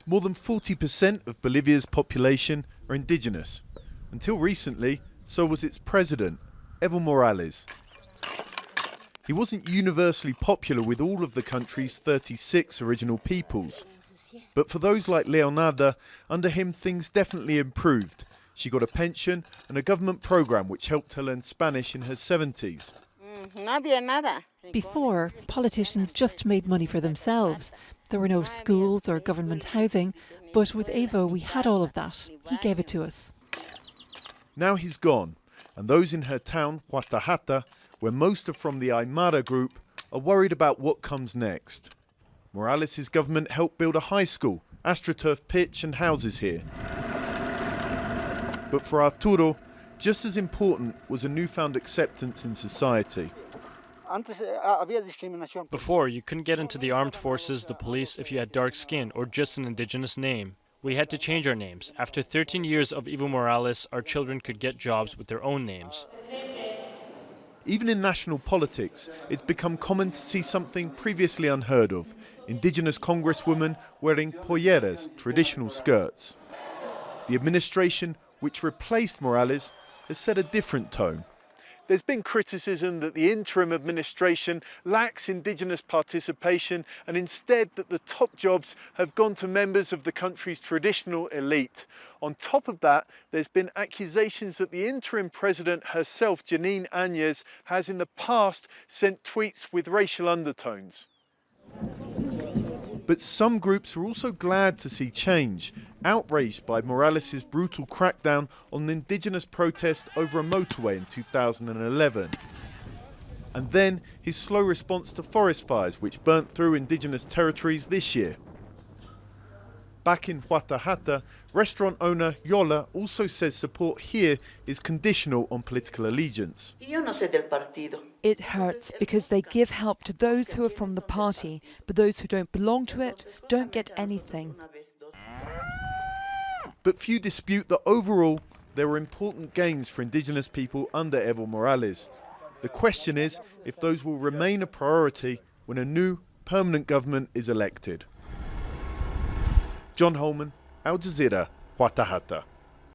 More than 40% of Bolivia's population are indigenous. Until recently, so was its president, Evo Morales. He wasn't universally popular with all of the country's 36 original peoples. But for those like Leonarda, under him things definitely improved. She got a pension and a government program which helped her learn Spanish in her 70s. Before, politicians just made money for themselves. There were no schools or government housing, but with Evo we had all of that. He gave it to us. Now he's gone, and those in her town, Huatajata, where most are from the Aymara group, are worried about what comes next. Morales' government helped build a high school, AstroTurf pitch and houses here. But for Arturo, just as important was a newfound acceptance in society. Before, you couldn't get into the armed forces, the police, if you had dark skin or just an indigenous name. We had to change our names. After 13 years of Evo Morales, our children could get jobs with their own names. Even in national politics, it's become common to see something previously unheard of. Indigenous congresswomen wearing GUTIERREZ, traditional skirts. The administration, which replaced Morales, has set a different tone. There's been criticism that the interim administration lacks indigenous participation and instead that the top jobs have gone to members of the country's traditional elite. On top of that, there's been accusations that the interim president herself, Janine Áñez, has in the past sent tweets with racial undertones. But some groups are also glad to see change, outraged by Morales' brutal crackdown on an indigenous protest over a motorway in 2011. And then his slow response to forest fires which burnt through indigenous territories this year. Back in Huatajata, restaurant owner YOLA also says support here is conditional on political allegiance. It hurts because they give help to those who are from the party, but those who don't belong to it don't get anything. But few dispute that overall there were important gains for indigenous people under Evo Morales. The question is if those will remain a priority when a new permanent government is elected. John Holman, Jazeera, Huatajata.